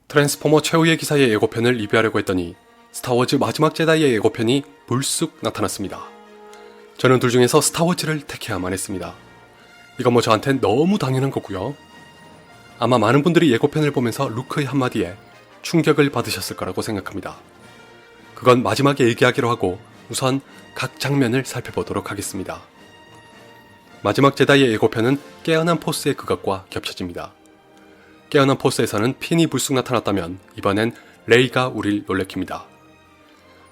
트랜스포머 최후의 기사의 예고편을 리뷰하려고 했더니 스타워즈 마지막 제다이의 예고편이 불쑥 나타났습니다. 저는 둘 중에서 스타워즈를 택해야만 했습니다. 이건 뭐 저한텐 너무 당연한 거고요. 아마 많은 분들이 예고편을 보면서 루크의 한마디에 충격을 받으셨을 거라고 생각합니다. 그건 마지막에 얘기하기로 하고 우선 각 장면을 살펴보도록 하겠습니다. 마지막 제다이의 예고편은 깨어난 포스의 그것과 겹쳐집니다. 깨어난 포스에서는 핀이 불쑥 나타났다면 이번엔 레이가 우릴 놀래킵니다.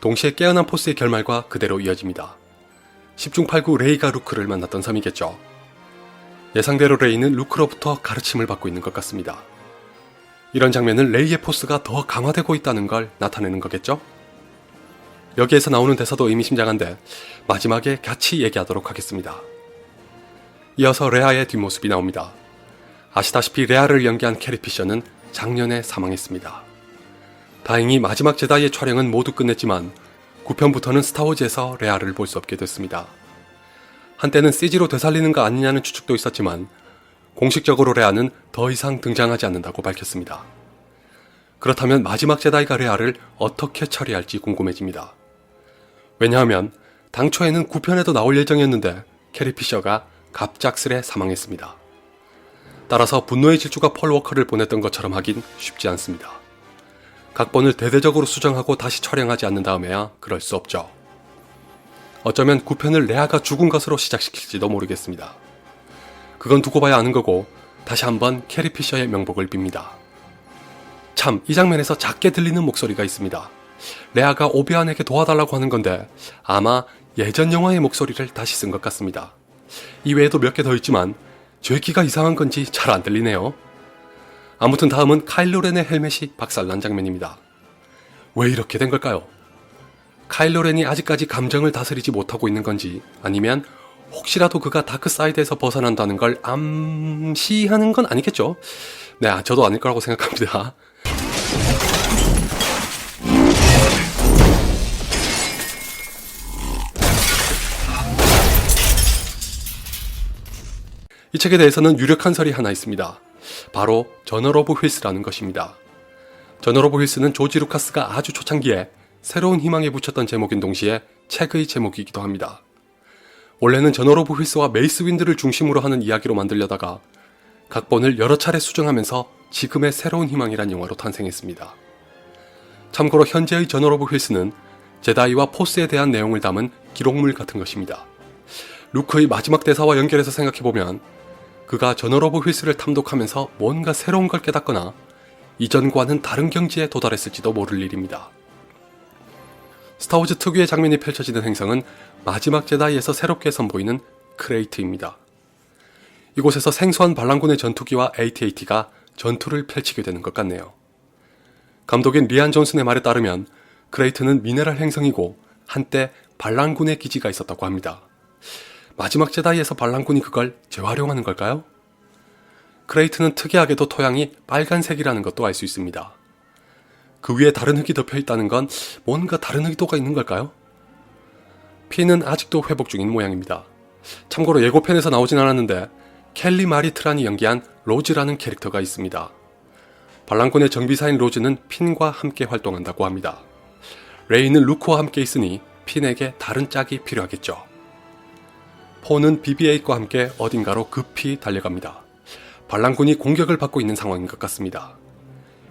동시에 깨어난 포스의 결말과 그대로 이어집니다. 10중 8구 레이가 루크를 만났던 섬이겠죠. 예상대로 레이는 루크로부터 가르침을 받고 있는 것 같습니다. 이런 장면은 레이의 포스가 더 강화되고 있다는 걸 나타내는 거겠죠? 여기에서 나오는 대사도 의미심장한데 마지막에 같이 얘기하도록 하겠습니다. 이어서 레아의 뒷모습이 나옵니다. 아시다시피 레아를 연기한 캐리 피셔는 작년에 사망했습니다. 다행히 마지막 제다이의 촬영은 모두 끝냈지만 9편부터는 스타워즈에서 레아를 볼 수 없게 됐습니다. 한때는 CG로 되살리는 거 아니냐는 추측도 있었지만 공식적으로 레아는 더 이상 등장하지 않는다고 밝혔습니다. 그렇다면 마지막 제다이가 레아를 어떻게 처리할지 궁금해집니다. 왜냐하면 당초에는 9편에도 나올 예정이었는데 캐리 피셔가 갑작스레 사망했습니다. 따라서 분노의 질주가 폴 워커를 보냈던 것처럼 하긴 쉽지 않습니다. 각본을 대대적으로 수정하고 다시 촬영하지 않는 다음에야 그럴 수 없죠. 어쩌면 9편을 레아가 죽은 것으로 시작시킬지도 모르겠습니다. 그건 두고 봐야 아는 거고 다시 한번 캐리 피셔의 명복을 빕니다. 참, 이 장면에서 작게 들리는 목소리가 있습니다. 레아가 오비안에게 도와달라고 하는 건데 아마 예전 영화의 목소리를 다시 쓴 것 같습니다. 이외에도 몇 개 더 있지만 제 귀가 이상한 건지 잘 안 들리네요. 아무튼 다음은 카일로 렌의 헬멧이 박살난 장면입니다. 왜 이렇게 된 걸까요? 카일로 렌이 아직까지 감정을 다스리지 못하고 있는 건지 아니면 혹시라도 그가 다크사이드에서 벗어난다는 걸 암시하는 건 아니겠죠? 네, 저도 아닐 거라고 생각합니다. 이 책에 대해서는 유력한 설이 하나 있습니다. 바로 저널 오브 휠스라는 것입니다. 저널 오브 휠스는 조지 루카스가 아주 초창기에 새로운 희망에 붙였던 제목인 동시에 책의 제목이기도 합니다. 원래는 저널 오브 휠스와 메이스 윈드를 중심으로 하는 이야기로 만들려다가 각본을 여러 차례 수정하면서 지금의 새로운 희망이란 영화로 탄생했습니다. 참고로 현재의 저널 오브 휠스는 제다이와 포스에 대한 내용을 담은 기록물 같은 것입니다. 루크의 마지막 대사와 연결해서 생각해보면 그가 저널 오브 휠스를 탐독하면서 뭔가 새로운 걸 깨닫거나 이전과는 다른 경지에 도달했을지도 모를 일입니다. 스타워즈 특유의 장면이 펼쳐지는 행성은 마지막 제다이에서 새롭게 선보이는 크레이트입니다. 이곳에서 생소한 반란군의 전투기와 AT-AT가 전투를 펼치게 되는 것 같네요. 감독인 리안 존슨의 말에 따르면 크레이트는 미네랄 행성이고 한때 반란군의 기지가 있었다고 합니다. 마지막 제다이에서 반란군이 그걸 재활용하는 걸까요? 크레이트는 특이하게도 토양이 빨간색이라는 것도 알 수 있습니다. 그 위에 다른 흙이 덮여 있다는 건 뭔가 다른 의도가 있는 걸까요? 핀은 아직도 회복 중인 모양입니다. 참고로 예고편에서 나오진 않았는데 켈리 마리 트란이 연기한 로즈라는 캐릭터가 있습니다. 반란군의 정비사인 로즈는 핀과 함께 활동한다고 합니다. 레이는 루크와 함께 있으니 핀에게 다른 짝이 필요하겠죠. 포는 BB-8과 함께 어딘가로 급히 달려갑니다. 반란군이 공격을 받고 있는 상황인 것 같습니다.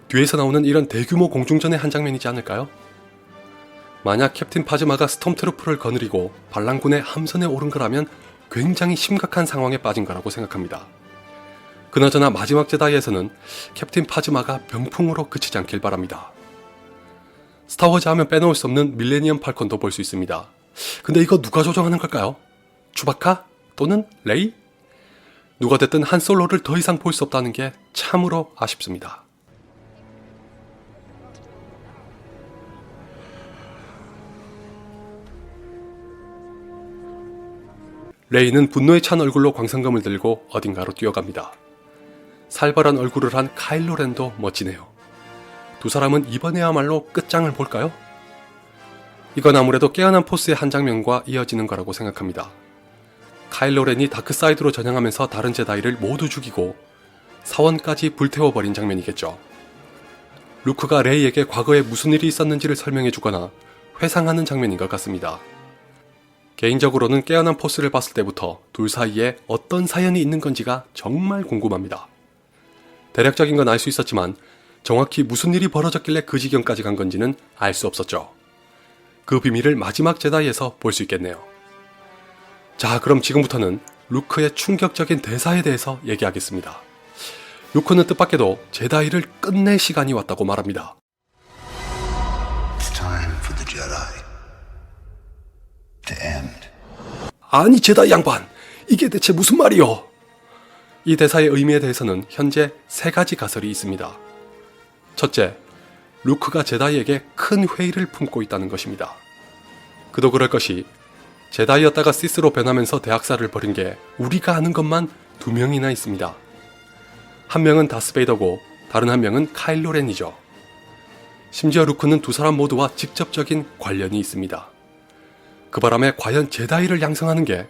뒤에서 나오는 이런 대규모 공중전의 한 장면이지 않을까요? 만약 캡틴 파즈마가 스톰트루프를 거느리고 반란군의 함선에 오른 거라면 굉장히 심각한 상황에 빠진 거라고 생각합니다. 그나저나 마지막 제다이에서는 캡틴 파즈마가 병풍으로 그치지 않길 바랍니다. 스타워즈 하면 빼놓을 수 없는 밀레니엄 팔콘도 볼 수 있습니다. 근데 이거 누가 조종하는 걸까요? 추바카? 또는 레이? 누가 됐든 한 솔로를 더 이상 볼 수 없다는 게 참으로 아쉽습니다. 레이는 분노에 찬 얼굴로 광선검을 들고 어딘가로 뛰어갑니다. 살벌한 얼굴을 한 카일로 렌도 멋지네요. 두 사람은 이번에야말로 끝장을 볼까요? 이건 아무래도 깨어난 포스의 한 장면과 이어지는 거라고 생각합니다. 카일로 렌이 다크사이드로 전향하면서 다른 제다이를 모두 죽이고 사원까지 불태워버린 장면이겠죠. 루크가 레이에게 과거에 무슨 일이 있었는지를 설명해주거나 회상하는 장면인 것 같습니다. 개인적으로는 깨어난 포스를 봤을 때부터 둘 사이에 어떤 사연이 있는 건지가 정말 궁금합니다. 대략적인 건 알 수 있었지만 정확히 무슨 일이 벌어졌길래 그 지경까지 간 건지는 알 수 없었죠. 그 비밀을 마지막 제다이에서 볼 수 있겠네요. 자, 그럼 지금부터는 루크의 충격적인 대사에 대해서 얘기하겠습니다. 루크는 뜻밖에도 제다이를 끝낼 시간이 왔다고 말합니다. It's time for the Jedi to end. 아니 제다이 양반, 이게 대체 무슨 말이요? 이 대사의 의미에 대해서는 현재 3가지 가설이 있습니다. 첫째, 루크가 제다이에게 큰 회의를 품고 있다는 것입니다. 그도 그럴 것이 제다이였다가 시스로 변하면서 대학살을 벌인 게 우리가 아는 것만 2명이나 있습니다. 한 명은 다스베이더고 다른 한 명은 카일로 렌이죠. 심지어 루크는 두 사람 모두와 직접적인 관련이 있습니다. 그 바람에 과연 제다이를 양성하는 게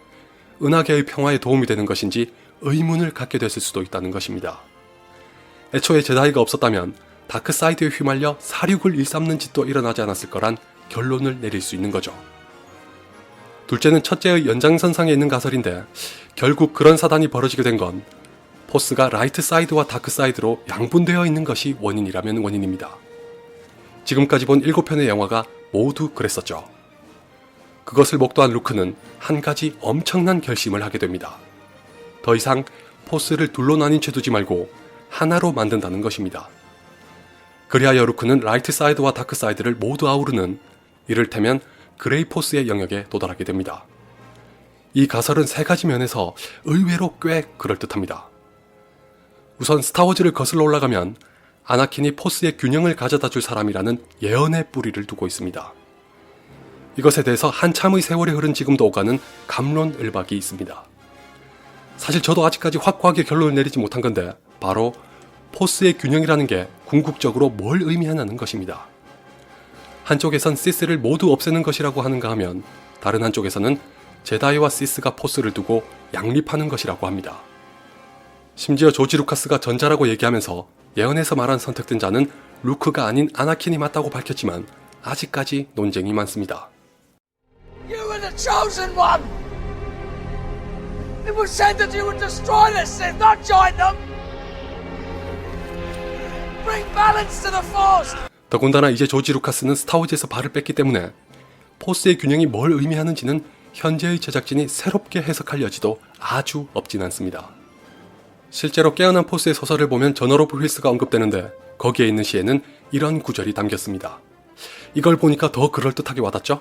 은하계의 평화에 도움이 되는 것인지 의문을 갖게 됐을 수도 있다는 것입니다. 애초에 제다이가 없었다면 다크사이드에 휘말려 사륙을 일삼는 짓도 일어나지 않았을 거란 결론을 내릴 수 있는 거죠. 둘째는 첫째의 연장선상에 있는 가설인데 결국 그런 사단이 벌어지게 된 건 포스가 라이트 사이드와 다크 사이드로 양분되어 있는 것이 원인이라면 원인입니다. 지금까지 본 7편의 영화가 모두 그랬었죠. 그것을 목도한 루크는 한 가지 엄청난 결심을 하게 됩니다. 더 이상 포스를 둘로 나뉜 채 두지 말고 하나로 만든다는 것입니다. 그리하여 루크는 라이트 사이드와 다크 사이드를 모두 아우르는 이를테면 그레이 포스의 영역에 도달하게 됩니다. 이 가설은 3가지 면에서 의외로 꽤 그럴듯합니다. 우선 스타워즈를 거슬러 올라가면 아나킨이 포스의 균형을 가져다 줄 사람이라는 예언의 뿌리를 두고 있습니다. 이것에 대해서 한참의 세월이 흐른 지금도 오가는 갑론을박이 있습니다. 사실 저도 아직까지 확고하게 결론을 내리지 못한 건데 바로 포스의 균형이라는 게 궁극적으로 뭘 의미하냐는 것입니다. 한쪽에선 시스를 모두 없애는 것이라고 하는가 하면 다른 한쪽에서는 제다이와 시스가 포스를 두고 양립하는 것이라고 합니다. 심지어 조지 루카스가 전자라고 얘기하면서 예언에서 말한 선택된 자는 루크가 아닌 아나킨이 맞다고 밝혔지만 아직까지 논쟁이 많습니다. You were the chosen one! It was said that you would destroy the Sith, not join them! Bring balance to the Force! 더군다나 이제 조지 루카스는 스타워즈에서 발을 뺐기 때문에 포스의 균형이 뭘 의미하는지는 현재의 제작진이 새롭게 해석할 여지도 아주 없진 않습니다. 실제로 깨어난 포스의 소설을 보면 저널 오브 휠스가 언급되는데 거기에 있는 시에는 이런 구절이 담겼습니다. 이걸 보니까 더 그럴듯하게 와닿죠?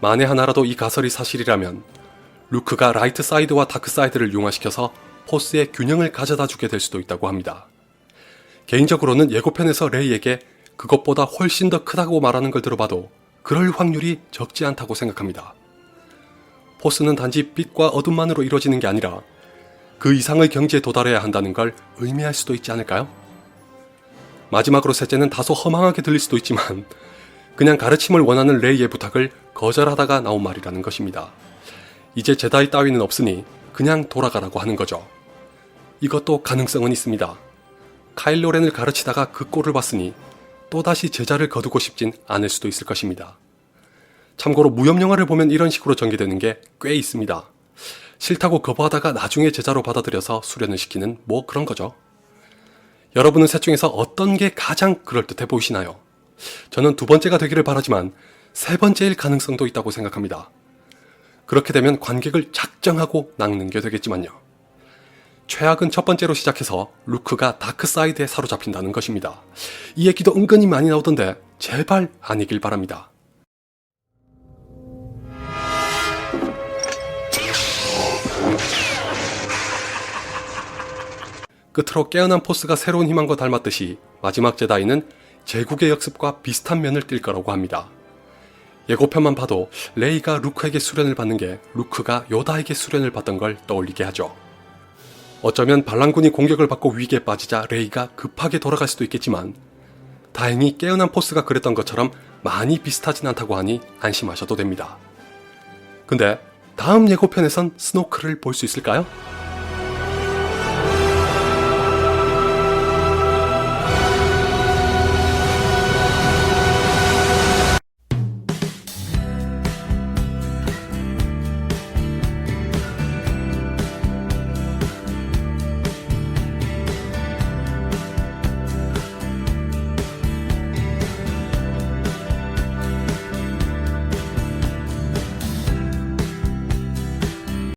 만에 하나라도 이 가설이 사실이라면 루크가 라이트 사이드와 다크 사이드를 융화시켜서 포스의 균형을 가져다 주게 될 수도 있다고 합니다. 개인적으로는 예고편에서 레이에게 그것보다 훨씬 더 크다고 말하는 걸 들어봐도 그럴 확률이 적지 않다고 생각합니다. 포스는 단지 빛과 어둠만으로 이루어지는 게 아니라 그 이상의 경지에 도달해야 한다는 걸 의미할 수도 있지 않을까요? 마지막으로 셋째는 다소 허망하게 들릴 수도 있지만 그냥 가르침을 원하는 레이의 부탁을 거절하다가 나온 말이라는 것입니다. 이제 제다이 따위는 없으니 그냥 돌아가라고 하는 거죠. 이것도 가능성은 있습니다. 카일로 렌을 가르치다가 그 꼴을 봤으니 또다시 제자를 거두고 싶진 않을 수도 있을 것입니다. 참고로 무협영화를 보면 이런 식으로 전개되는 게 꽤 있습니다. 싫다고 거부하다가 나중에 제자로 받아들여서 수련을 시키는 뭐 그런 거죠. 여러분은 셋 중에서 어떤 게 가장 그럴듯해 보이시나요? 저는 2번째가 되기를 바라지만 3번째일 가능성도 있다고 생각합니다. 그렇게 되면 관객을 작정하고 낚는 게 되겠지만요. 최악은 첫 번째로 시작해서 루크가 다크사이드에 사로잡힌다는 것입니다. 이 얘기도 은근히 많이 나오던데 제발 아니길 바랍니다. 끝으로 깨어난 포스가 새로운 희망과 닮았듯이 마지막 제다이는 제국의 역습과 비슷한 면을 띌 거라고 합니다. 예고편만 봐도 레이가 루크에게 수련을 받는 게 루크가 요다에게 수련을 받던 걸 떠올리게 하죠. 어쩌면 반란군이 공격을 받고 위기에 빠지자 레이가 급하게 돌아갈 수도 있겠지만 다행히 깨어난 포스가 그랬던 것처럼 많이 비슷하진 않다고 하니 안심하셔도 됩니다. 근데 다음 예고편에선 스노크를 볼 수 있을까요?